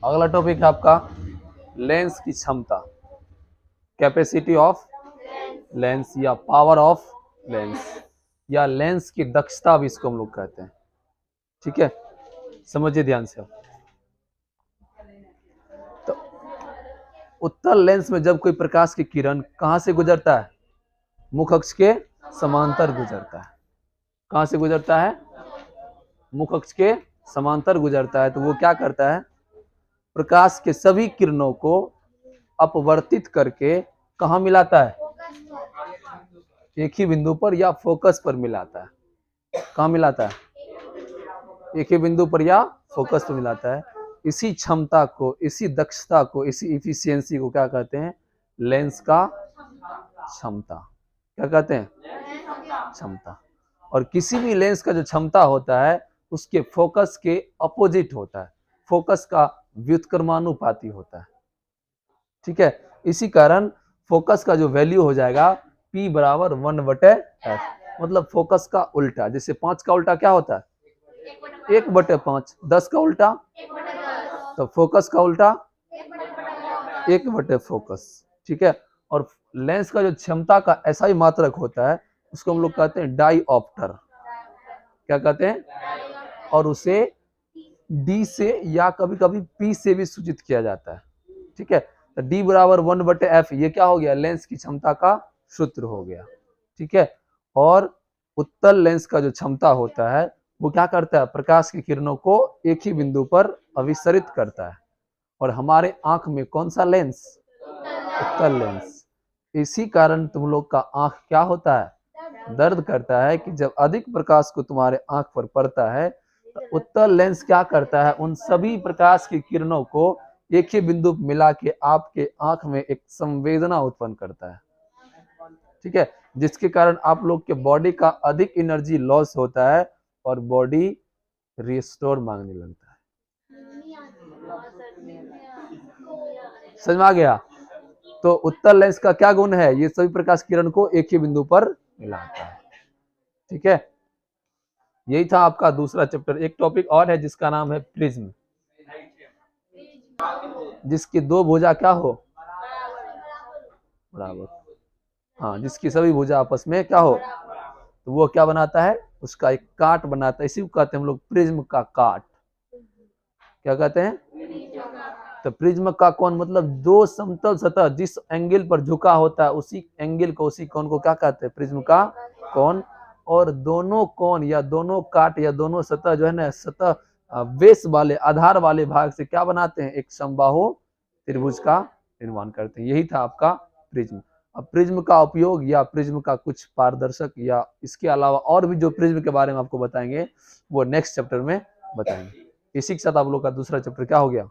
अगला टॉपिक है आपका लेंस की क्षमता, कैपेसिटी ऑफ लेंस या पावर ऑफ लेंस या लेंस की दक्षता भी इसको हम लोग कहते हैं। ठीक है, समझिए ध्यान से। तो उत्तल लेंस में जब कोई प्रकाश की किरण कहां से गुजरता है, मुख अक्ष के समांतर गुजरता है। कहां से गुजरता है, मुख अक्ष के समांतर गुजरता है, तो वो क्या करता है, प्रकाश के सभी किरणों को अपवर्तित करके कहां मिलाता है, एक ही बिंदु पर या फोकस पर मिलाता है। कहां मिलाता है, एक ही बिंदु पर या फोकस पर मिलाता है। इसी क्षमता को, इसी दक्षता को, इसी इफिशियंसी को क्या कहते हैं, लेंस का क्षमता। क्या कहते हैं, क्षमता। और किसी भी लेंस का जो क्षमता होता है उसके फोकस के अपोजिट होता है, फोकस का व्युत्क्रमानुपाती होता है। ठीक है, इसी कारण फोकस का जो वैल्यू हो जाएगा P बराबर 1/f, मतलब फोकस का उल्टा। जैसे 5 का उल्टा क्या होता है, 1/5। 10 का उल्टा, तो फोकस का उल्टा 1/4 फोकस। ठीक है, और लेंस का जो क्षमता का ऐसा ही मात्रक होता है उसको हम लोग कहते हैं डाईऑप्टर। क्या कहते हैं, और उसे D से या कभी कभी P से भी सूचित किया जाता है। ठीक है, तो D बराबर 1/f, ये क्या हो गया, लेंस की क्षमता का सूत्र हो गया। ठीक है, और उत्तल लेंस का जो क्षमता होता है वो क्या करता है, प्रकाश की किरणों को एक ही बिंदु पर अभिसरित करता है। और हमारे आंख में कौन सा लेंस, उत्तल लेंस। इसी कारण तुम लोग का आंख क्या होता है, दर्द करता है कि जब अधिक प्रकाश को तुम्हारे आंख पर पड़ता है तो उत्तल लेंस क्या करता है, उन सभी प्रकाश की किरणों को एक ही बिंदु पर मिला के आपके आंख में एक संवेदना उत्पन्न करता है। ठीक है, जिसके कारण आप लोग के बॉडी का अधिक एनर्जी लॉस होता है और बॉडी रिस्टोर मांगने लगता है। समझ में आ गया। तो उत्तल लेंस का क्या गुण है, ये सभी प्रकाश किरण को एक ही बिंदु पर मिलाता है। ठीक है, यही था आपका दूसरा चैप्टर। एक टॉपिक और है जिसका नाम है प्रिज्म, जिसकी दो भुजा क्या हो, बराबर। हाँ, जिसकी सभी भुजा आपस में क्या हो, तो वो क्या बनाता है, उसका एक काट बनाता है। इसी को कहते हैं हम लोग प्रिज्म का काट। क्या कहते हैं, तो प्रिज्म का कोण मतलब दो समतल सतह जिस एंगल पर झुका होता है उसी एंगल को, उसी कोण को क्या कहते हैं, प्रिज्म का कोण। और दोनों कोण या दोनों काट या दोनों सतह जो है ना, सतह बेस वाले, आधार वाले भाग से क्या बनाते हैं, एक समबाहु त्रिभुज का निर्माण करते हैं। यही था आपका प्रिज्म। अब प्रिज्म का उपयोग या प्रिज्म का कुछ पारदर्शक या इसके अलावा और भी जो प्रिज्म के बारे में आपको बताएंगे वो नेक्स्ट चैप्टर में बताएंगे। इसी के साथ आप लोग का दूसरा चैप्टर क्या हो गया,